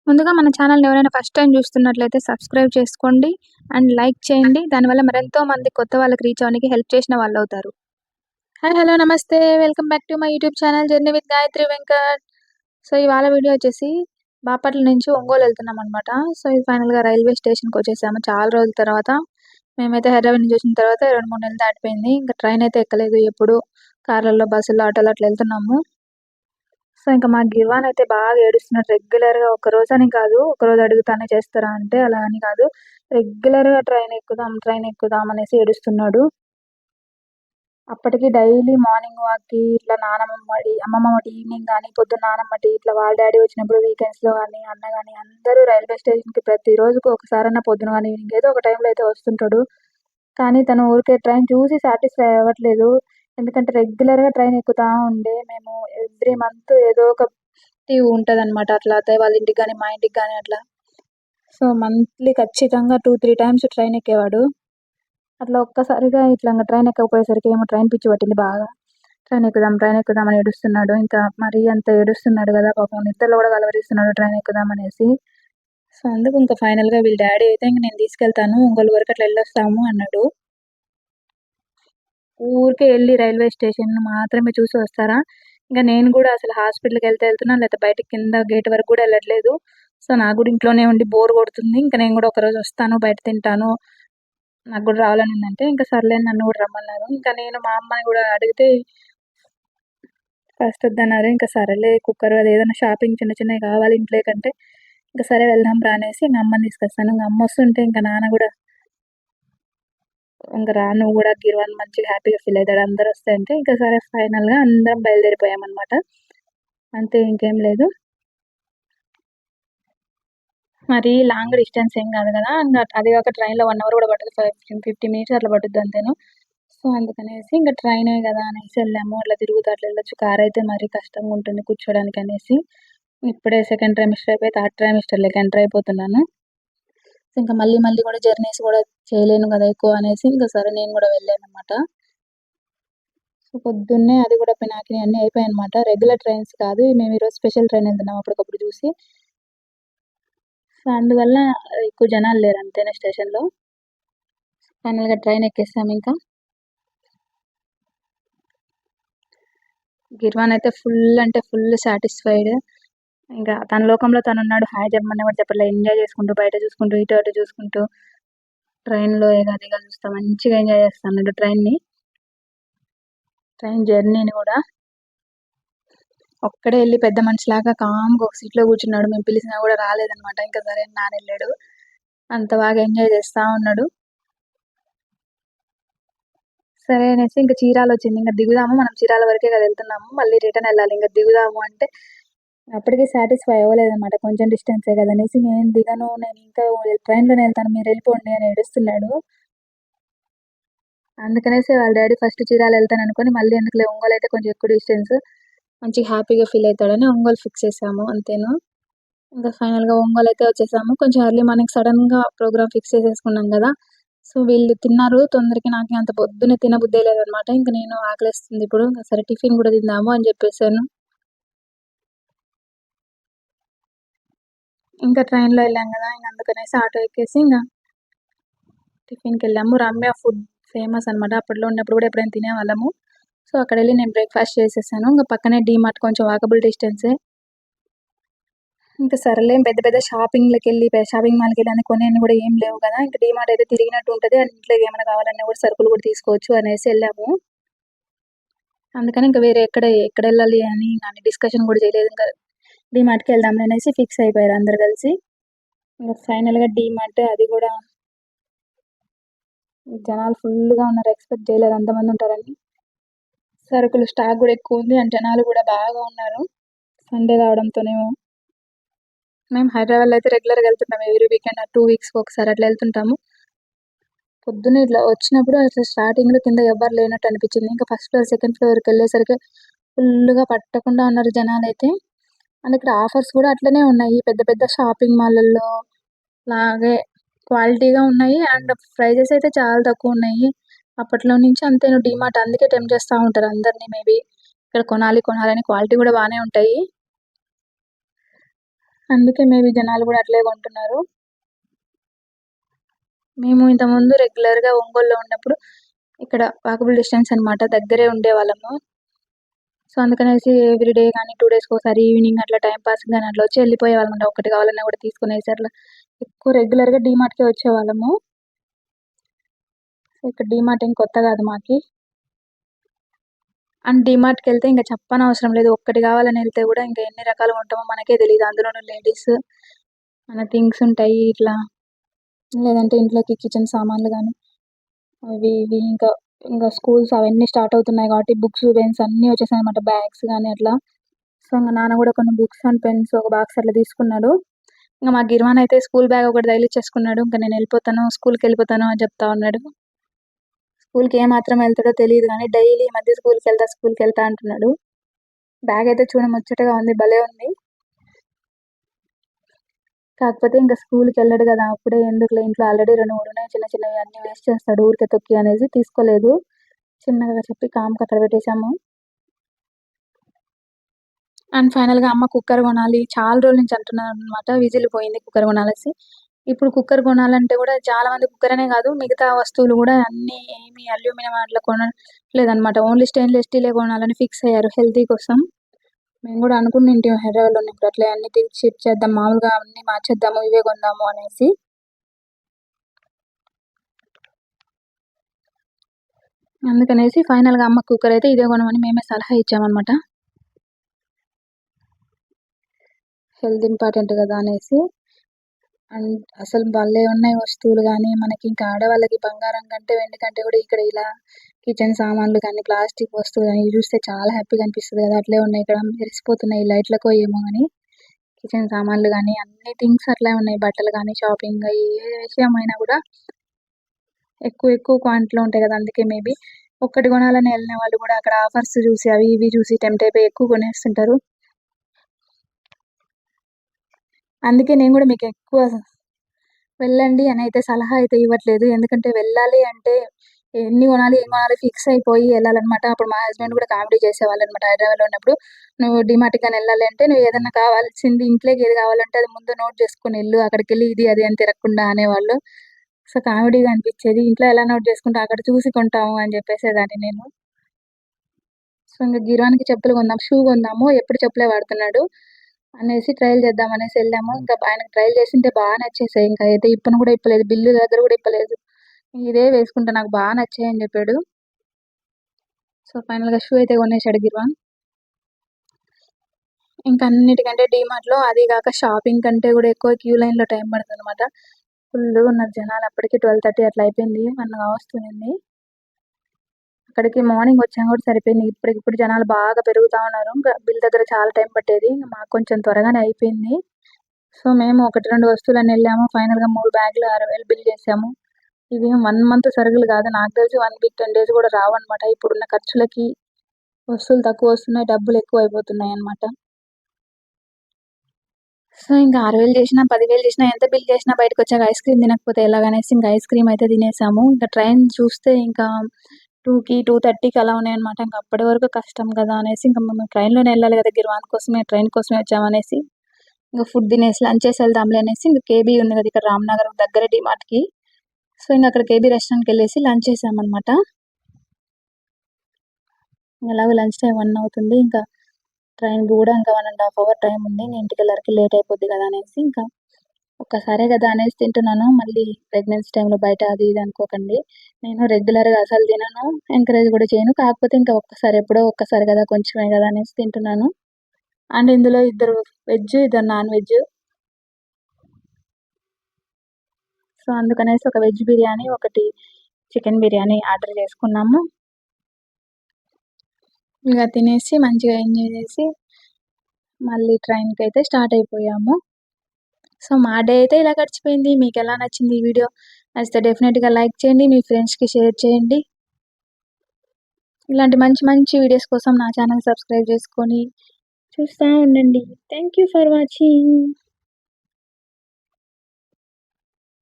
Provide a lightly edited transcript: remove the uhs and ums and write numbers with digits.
ముందుగా మన ఛానల్‌ని ఎవరైనా ఫస్ట్ టైమ్ చూస్తున్నట్లయితే సబ్స్క్రైబ్ చేసుకోండి అండ్ లైక్ చేయండి. దానివల్ల మరెంతో మంది కొత్త వాళ్ళకి రీచ్ అవ్వనికి హెల్ప్ చేసిన వాళ్ళవుతారు. హాయ్! హలో! నమస్తే. Welcome back to my YouTube channel journey with Gayatri Venkat. So, ఇవాళ వీడియో వచ్చేసి బాపట్ల నుంచి ఒంగోలు ఎళ్తున్నామనమాట. సో, ఇది ఫైనల్‌గా రైల్వే స్టేషన్‌కొచ్చేసాము చాలా రోజుల తర్వాత. మేమైతే హైదరాబాద్ నుంచి వచ్చిన తర్వాత 2, 3 నెలలు దాటిపోయింది. ఇంకా ట్రైన్ అయితే ఎక్కలేదు. ఎప్పుడు కార్‌లలో, బస్సుల్లో, ఆటోలో అట్లా ఎళ్తున్నాము. సో, ఇంక మా గివాన్ అయితే బాగా ఏడుస్తున్నాడు. రెగ్యులర్‌గా ఒక్కరోజని కాదు, ఒకరోజు అడుగుతానే చేస్తారా అంటే అలా అని కాదు. రెగ్యులర్‌గా ట్రైన్ ఎక్కుదాం అనేసి ఏడుస్తున్నాడు. అప్పటికి డైలీ మార్నింగ్ వాక్‌కి ఇట్లా అమ్మమ్మ టీ ఈవినింగ్ గానీ, పొద్దున్న నానమ్మ టీ ఇట్లా వాళ్ళ డ్యాడీ వచ్చినప్పుడు వీకెండ్స్‌లో గానీ, అన్న గానీ అందరూ రైల్వే స్టేషన్‌కి ప్రతి రోజుకి ఒకసారన్నా పొద్దున గానీ, ఈవినింగ్ ఏదో ఒక టైంలో అయితే వస్తుంటాడు. కానీ తను ఊరికే ట్రైన్ చూసి సాటిస్ఫై అవ్వట్లేదు. ఎందుకంటే రెగ్యులర్‌గా ట్రైన్ ఎక్కుతా ఉండే మేము ఎవ్రీ మంత్ ఏదో ఒక లీవ్ ఉంటదనమాట. అట్లా అత్తయ్య వాళ్ళ ఇంటికి గానీ, మా ఇంటికి గానీ అట్లా. సో, మంత్లీ ఖచ్చితంగా 2, 3 టైమ్స్ ట్రైన్ ఎక్కేవాడు. అట్లా ఒక్కసారిగా ఇట్లా ట్రైన్ ఎక్కకపోయేసరికి ఏమో ట్రైన్ పిచ్చి పట్టింది బాగా. ట్రైన్ ఎక్కుదాం అని ఏడుస్తున్నాడు. ఇంకా మరీ అంత ఏడుస్తున్నాడు గదా! పాపం నిద్రలో గూడా కలవరిస్తున్నాడు ట్రైన్ ఎక్కుదాం అనేసి. సో, అందుకు ఇంక ఫైనల్‌గా వీళ్ళ డ్యాడీ అయితే ఇంక నేను తీసుకెళ్తాను. ఒంగోలు వరకు అట్లా ఎళ్ళొస్తాము అన్నాడు. ఊరికే ఎళ్లి రైల్వే స్టేషన్ మాత్రమే చూసి వస్తారా? ఇంక నేను గూడా అసలు హాస్పిటల్‌కెళ్తే లేతే బయటకి కింద గేట్ వరకు గూడా ఎళ్ళట్లేదు. సో, నాకు గూడా ఇంట్లోనే ఉండి బోర్ కొడుతుంది. ఇంక నేను గూడా ఒకరోజు వస్తాను, బయట తింటాను. నాకు గూడా రావాలనుందంటే, ఇంక సర్లే అని నన్ను గూడా రమ్మన్నారు. ఇంకా నేను మా అమ్మని గూడా అడిగితే ఫస్ట్ వద్దన్నారు. ఇంక సరేలే కుక్కరు అది ఏదైనా షాపింగ్ చిన్న చిన్నవి కావాలి ఇంట్లోకంటే, ఇంక సరే వెళ్దాం రా అనేసి ఇంక అమ్మని తీసుకొస్తాను. ఇంక అమ్మొస్తుంటే ఇంక నాన్న గూడా ఇంక రా నువ్వు గూడా గిర్వాన్ మంచిగా హ్యాపీగా ఫీల్ అయితాడు అందరొస్తే అంటే, ఇంక సరే ఫైనల్‌గా అందరం బయలుదేరిపోయామనమాట. అంతే ఇంకేం లేదు. మరీ లాంగ్ డిస్టెన్స్ ఏం గాదు గదా! ఇంగ అది గాక ట్రైన్‌లో 1 అవర్ గూడా పట్టదు. 50 మినిట్స్ అట్లా పట్టుద్ది అంతేను. సో, అందుకనేసి ఇంక ట్రైనే గదా అనేసి ఎళ్ళాము. అట్లా తిరుగుతూ అట్లా ఎళ్ళొచ్చు. కారైతే మరీ కష్టంగుంటుంది కూర్చోడానికనేసి. ఇప్పుడే సెకండ్ ట్రైమిస్టర్ అయిపోయి థర్డ్ ట్రైమిస్టర్‌లోకి ఎంటర్ అయిపోతున్నాను. ఇంక మళ్ళీ మళ్ళీ గూడా జర్నీస్ గూడా చేయలేను గదా ఎక్కువ అనేసి ఇంక సరే నేను గూడా వెళ్ళాననమాట. సో, పొద్దున్నే అది గూడా పినాకిని అన్నీ అయిపోయాయనమాట. రెగ్యులర్ ట్రైన్స్ కాదు. మేము ఈరోజు స్పెషల్ ట్రైన్ ఎళ్తున్నాం అప్పటికప్పుడు జూసి. సో, అందువల్ల ఎక్కువ జనాలు లేరు అంతేనా స్టేషన్‌లో. ఫైనల్‌గా ట్రైన్ ఎక్కేసామింక. గిర్వాన్ అయితే ఫుల్ అంటే ఫుల్ సాటిస్ఫైడ్. ఇంకా తన లోకంలో తనున్నాడు. హాయ్ చెప్పమన్నా కూడా చెప్పట్లే. ఎంజాయ్ చేసుకుంటూ, బయట చూసుకుంటూ, ఇటు అటు చూసుకుంటూ, ట్రైన్‌లో ఎగాదిగా చూస్తా మంచిగా ఎంజాయ్ చేస్తన్నాడు ట్రైన్‌ని. ట్రైన్ జర్నీని గూడా. ఒక్కడే ఎళ్లి పెద్ద మనిషిలాగా కామ్‌గా ఒక సీట్‌లో కూర్చున్నాడు. మేము పిలిసినా గూడా రాలేదనమాట. ఇంక సరే అని నానెళ్ళాడు. అంత బాగా ఎంజాయ్ చేస్తా ఉన్నాడు. సరే అనేసి ఇంక చీరాలొచ్చింది. ఇంక దిగుదాము. మనం చీరాల వరకే కదా ఎళ్తున్నాము. మళ్ళీ రిటర్న్ ఎళ్ళాలి. ఇంక దిగుదాము అంటే అప్పటికి సాటిస్ఫై అవ్వలేదనమాట. కొంచెం డిస్టెన్సే కదా అనేసి నేను దిగను. నేనింకా ట్రైన్‌లోనే ఎళ్తాను. మీరెళ్ళిపోండి అని ఏడుస్తున్నాడు. అందుకనేసి వాళ్ళ డ్యాడీ ఫస్ట్ చీరాల ఎళ్తాననుకోని మళ్ళీ ఎందుకులే ఒంగోలయితే కొంచెం ఎక్కువ డిస్టెన్స్. మంచిగా హ్యాపీగా ఫీల్ అయితాడని ఒంగోలు ఫిక్స్ చేసాము అంతేను. ఇంకా ఫైనల్‌గా ఒంగోలయితే వచ్చేసాము. కొంచెం ఎర్లీ మార్నింగ్ సడెన్‌గా ప్రోగ్రామ్ ఫిక్స్ చేసేసుకున్నాం గదా! సో, వీళ్ళు తిన్నారు తొందరకి. నాకి అంత పొద్దున్నే తినబుద్దే లేదనమాట. ఇంక నేను ఆకలేస్తుంది ఇప్పుడు. సరే టిఫిన్ గూడా తిందాము అని జెప్పేసాను. ఇంకా ట్రైన్‌లో ఎళ్ళాం గదా! ఇంక అందుకనేసి ఆటో ఎక్కేసి ఇంగ టిఫిన్‌కెళ్ళాము. రమ్య ఫుడ్ ఫేమస్ అనమాట. అప్పట్లో ఉన్నప్పుడు గూడా ఎప్పుడైనా తినేవాళ్ళము. సో, అక్కడెళ్ళి నేను బ్రేక్‌ఫాస్ట్ చేసేసాను. ఇంక పక్కనే డీమార్ట్ కొంచెం వాకబుల్ డిస్టెన్సే. ఇంక సరేలే పెద్ద పెద్ద షాపింగ్ మాల్‌కెళ్ళి అన్ని కొనేయన్ని గూడా ఏం లేవు గదా! ఇంక డీమార్ట్ అయితే తిరిగినట్టు ఉంటది. అండ్ ఇంట్లోకి ఏమైనా కావాలన్నా గూడా సరుకులు గూడా తీసుకోవచ్చు అనేసి ఎళ్ళాము. అందుకని ఇంక వేరే ఎక్కడెళ్ళాలి అని అన్ని డిస్కషన్ గూడా చేయలేదు. ఇంక డీమార్ట్‌కి ఎళ్దాంలే అనేసి ఫిక్స్ అయిపోయారు అందరూ కలిసి. ఇంక ఫైనల్‌గా డీమార్ట్ అది గూడా జనాలు ఫుల్లుగా ఉన్నారు. ఎక్స్‌పెక్ట్ చేయలేదు అంతమందుంటారని. సరుకులు స్టాక్ గూడా ఎక్కువుంది. అండ్ జనాలు గూడా బాగా ఉన్నారు. సండే రావడంతోనేమో. మేము హైదరాబాద్‌లో అయితే రెగ్యులర్‌గా ఎళ్తుంటాం. ఎవ్రీ వీకెండ్ 2 వీక్స్‌కి ఒకసారి అట్లా ఎళ్తుంటాము. పొద్దున్నే ఇట్లా వచ్చినప్పుడు అసలు స్టార్టింగ్‌లో కింద ఎవ్వరు లేనట్టు అనిపిచ్చింది. ఇంకా ఫస్ట్ ఫ్లోర్, సెకండ్ ఫ్లోర్‌కెళ్ళేసరికి ఫుల్లుగా పట్టకుండా ఉన్నారు జనాలైతే. అండ్ ఇక్కడ ఆఫర్స్ గూడా అట్లనే ఉన్నాయి. పెద్ద పెద్ద షాపింగ్ మాల్‌లలో లాగే క్వాలిటీగా ఉన్నాయి. అండ్ ప్రైజెస్ అయితే చాలా తక్కువున్నాయి. అప్పట్లో నుంచి అంతేను డీమార్ట్ అందుకే టెంప్ట్ చేస్తా ఉంటారు అందరిని మేబీ. ఇక్కడ కొనాలి కొనాలని క్వాలిటీ గూడా బానే ఉంటాయి. అందుకే మేబీ జనాలు కూడా అట్లే కొంటున్నారు. మేము ఇంతకుముందు రెగ్యులర్‌గా ఒంగోలులో ఉన్నప్పుడు ఇక్కడ వాకబుల్ డిస్టెన్స్ అనమాట. దగ్గరే ఉండేవాళ్ళము. సో, అందుకనేసి ఎవ్రీ డే కానీ 2 డేస్‌కోసారి ఈవినింగ్ అట్లా టైమ్ పాస్‌కి గాని అట్లా వచ్చి వెళ్ళిపోయేవాళ్ళమంట. ఒక్కటి కావాలన్నా కూడా తీసుకునేసి అట్లా ఎక్కువ రెగ్యులర్‌గా డీమార్ట్‌కే వచ్చేవాళ్ళము. ఇక్కడ డీమార్ట్ ఏం కొత్త కాదు మాకి. అండ్ డీమార్ట్‌కెళ్తే ఇంక చెప్పనవసరం లేదు. ఒక్కటి కావాలని ఎళ్తే కూడా ఇంకా ఎన్ని రకాలు కొంటామో మనకే తెలీదు. అందులోనూ లేడీస్ మన థింగ్స్ ఉంటాయి ఇట్లా. లేదంటే ఇంట్లోకి కిచెన్ సామాన్లు గానీ, అవి ఇవి ఇంకా స్కూల్స్ అవన్నీ స్టార్ట్ అవుతున్నాయి కాబట్టి బుక్స్, పెన్స్ అన్నీ వచ్చేసాయనమాట. బ్యాగ్స్ గానీ అట్లా. సో, ఇంగ నాన్న కూడా కొన్ని బుక్స్ అండ్ పెన్స్ ఒక బాక్స్ అట్లా తీసుకున్నాడు. ఇంక మా గిర్వాన్ అయితే స్కూల్ బ్యాగ్ ఒకటి తగిలిచ్చేసుకున్నాడు. ఇంక నేనెళ్ళిపోతాను, స్కూల్‌కెళ్ళిపోతాను అని చెప్తా ఉన్నాడు. స్కూల్‌కి ఏమాత్రం వెళ్తాడో తెలీదు గానీ డైలీ ఈ మధ్య స్కూల్‌కెళ్తా అంటున్నాడు. బ్యాగ్ అయితే చూడ ముచ్చటగా ఉంది. భలే ఉంది. కాకపోతే ఇంక స్కూల్‌కెళ్ళడు గదా! అప్పుడే ఎందుకులే ఇంట్లో ఆల్రెడీ 2, 3 ఉన్నాయి. చిన్న చిన్నవి అన్నీ వేస్ట్ చేస్తాడు ఊరికే తొక్కి అనేసి తీసుకోలేదు. చిన్నగా చెప్పి కామ్‌గా అక్కడ పెట్టేసాము. అండ్ ఫైనల్‌గా అమ్మ కుక్కర్ కొనాలి. చాలా రోజుల నుంచి అంటున్నారనమాట. విజిల్ పోయింది కుక్కర్ కొనాలనేసి. ఇప్పుడు కుక్కర్ కొనాలంటే గూడా చాలా మంది కుక్కర్ అనే గాదు మిగతా వస్తువులు గూడా అన్నీ ఏమి అల్యూమినియం అట్లా కొనట్లేదనమాట. ఓన్లీ స్టెయిన్‌లెస్ స్టీలే కొనాలని ఫిక్స్ అయ్యారు హెల్తీ కోసం. మేము గూడా అనుకునింటిమి హైదరాబాద్‌లో ఉన్నప్పుడు అట్లే అన్నీ తీసి షిఫ్ట్ చేద్దాం. మామూలుగా అన్నీ మార్చేద్దాము. ఇవే కొందాము అనేసి. అందుకనేసి ఫైనల్‌గా అమ్మకి కుక్కర్ అయితే ఇదే కొనమని మేమే సలహా ఇచ్చామనమాట. హెల్త్ ఇంపార్టెంట్ గదా అనేసి. అండ్ అసలు భలే ఉన్నాయి వస్తువులు గానీ, మనకి ఇంకా ఆడవాళ్ళకి బంగారం కంటే, వెండి కంటే గూడా ఇక్కడ ఇలా కిచెన్ సామాన్లు కానీ, ప్లాస్టిక్ వస్తువులు గానీ, ఇవి చూస్తే చాలా హ్యాపీగా అనిపిస్తది గదా! అట్లే ఉన్నాయి ఇక్కడ. మెరిసిపోతున్నాయి లైట్లకో ఏమో గానీ. కిచెన్ సామాన్లు గానీ, అన్ని థింగ్స్ అట్లే ఉన్నాయి. బట్టలు గానీ, షాపింగ్ ఏ విషయమైనా గూడా ఎక్కువ క్వాంటిటీలో ఉంటాయి గదా! అందుకే మేబీ ఒక్కటి కొనాలని ఎళ్ళిన వాళ్ళు గూడా అక్కడ ఆఫర్స్ జూసి, అవి ఇవి జూసి టెంప్ట్ అయిపోయి ఎక్కువ కొనేస్తుంటారు. అందుకే నేను గూడా మీకెక్కువ వెళ్ళండి అనయితే సలహా అయితే ఇవ్వట్లేదు. ఎందుకంటే వెళ్ళాలి అంటే ఎన్ని కొనాలి, ఏం కొనాలి ఫిక్స్ అయిపోయి ఎళ్ళాలనమాట. అప్పుడు మా హస్బెండ్ గూడా కామెడీ చేసేవాళ్ళనమాట హైదరాబాద్‌లో ఉన్నప్పుడు. "నువ్వు డీమార్ట్‌కి గాని ఎళ్ళాలి అంటే నువ్వేదన్నా కావాల్సింది ఇంట్లోకి ఏది కావాలంటే అది ముందు నోట్ చేసుకొని ఎళ్ళు. అక్కడికెళ్ళి ఇది, అది అని తిరగకుండా" అనేవాళ్ళు. సో, కామెడీగా అనిపిచ్చేది. ఇంట్లో ఎలా నోట్ చేసుకుంటాం అక్కడ చూసి కొంటాము అని జెప్పేసేదాన్ని నేను. సో, ఇంక గిరాన్‌కి చెప్పులు కొందాం, షూ కొందాము. ఎప్పుడు చెప్పులే వాడుతున్నాడు అనేసి ట్రైల్ చేద్దాం అనేసి ఎళ్ళాము. ఇంకా ఆయనకు ట్రైల్ చేసింటే నచ్చేసాయి. ఇంకా అయితే ఇప్పను కూడా ఇప్పలేదు. బిల్లు దగ్గర కూడా ఇప్పలేదు. ఇదే వేసుకుంటా నాకు నచ్చాయని చెప్పాడు. సో, ఫైనల్‌గా షూ అయితే కొనేసాడు గిర్వాన్. ఇంకా అన్నిటికంటే డీమార్ట్‌లో అది గాక షాపింగ్ కంటే కూడా ఎక్కువ క్యూ లైన్‌లో టైం పడతదనమాట. ఫుల్లుగున్నారు జనాలు. అప్పటికి 12:30 అట్లా అయిపోయింది. 1 కావస్తుంది. అక్కడికి మార్నింగ్ వచ్చాం కూడా సరిపోయింది. ఇప్పటికిప్పుడు జనాలు బాగా పెరుగుతా ఉన్నారు. ఇంకా బిల్ దగ్గర చాలా టైం పట్టేది. మాకు కొంచెం త్వరగానే అయిపోయింది. సో, మేము 1, 2 వస్తువులని ఎళ్ళాము. ఫైనల్‌గా 3 బ్యాగులు 6,000 బిల్ చేసాము. ఇవేం 1 మంత్ సరుకులు కాదు. నాకు తెలిసి 1 వీక్, 10 డేస్ కూడా రావన్నమాట. ఇప్పుడున్న ఖర్చులకి వస్తువులు తక్కువొస్తున్నాయి. డబ్బులు ఎక్కువైపోతున్నాయన్నమాట. సో, ఇంకా 6,000 చేసినా, 10,000 చేసినా, ఎంత బిల్ చేసినా బయటకొచ్చాక ఐస్ క్రీమ్ తినకపోతే ఎలాగనేసి ఇంక ఐస్ క్రీమ్ అయితే తినేసాము. ఇంకా ట్రైన్ చూస్తే ఇంకా 2కి, 2:30కి అలా ఉన్నాయన్నమాట. ఇంక అప్పటి వరకు కష్టం కదా! అనేసి ఇంక మేము ట్రైన్‌లోనే ఎళ్ళాలి కదా! గిర్వాన్ కోసమే ట్రైన్ కోసమే వచ్చామనేసి ఇంక ఫుడ్ తినేసి లంచేసి వెళ్దాంలే అనేసి ఇంక కేబీ ఉంది కదా! ఇక్కడ రామ్‌నగర్ దగ్గర డీమార్ట్‌కి. సో, ఇంక అక్కడ కేబీ రెస్టారెంట్‌కెళ్ళేసి లంచ్ చేశామన్నమాట. ఎలాగో లంచ్ టైమ్ 1 అవుతుంది. ఇంకా ట్రైన్‌కి గూడా ఇంకా 1 ½ అవర్ టైమ్ ఉంది. నేను ఇంటికెళ్ళరికి లేట్ అయిపోద్ది కదా! అనేసి ఇంకా ఒక్కసారే కదా! అనేసి తింటున్నాను. మళ్ళీ ప్రెగ్నెన్సీ టైమ్‌లో బయట అది ఇది అనుకోకండి. నేను రెగ్యులర్‌గా అసలు తినను. ఎంకరేజ్ కూడా చేయను. కాకపోతే ఇంకా ఒక్కసారి ఎప్పుడో ఒక్కసారి కదా! కొంచెమే కదా! అనేసి తింటున్నాను. అండ్ ఇందులో ఇద్దరు వెజ్, ఇద్దరు నాన్ వెజ్. సో, అందుకనేసి ఒక వెజ్ బిర్యానీ, ఒకటి చికెన్ బిర్యానీ ఆర్డర్ చేసుకున్నాము. ఇగ తినేసి మంచిగా ఎంజాయ్ చేసి మళ్ళీ ట్రైన్‌కైతే స్టార్ట్ అయిపోయాము. సో, మా డే అయితే ఇలా గడిచిపోయింది. మీకెలా నచ్చింది ఈ వీడియో? నచ్చితే డెఫినెట్‌గా లైక్ చేయండి. మీ ఫ్రెండ్స్‌కి షేర్ చేయండి. ఇలాంటి మంచి మంచి వీడియోస్ కోసం నా ఛానెల్ సబ్స్క్రైబ్ చేసుకొని చూస్తా ఉండండి. Thank you for watching.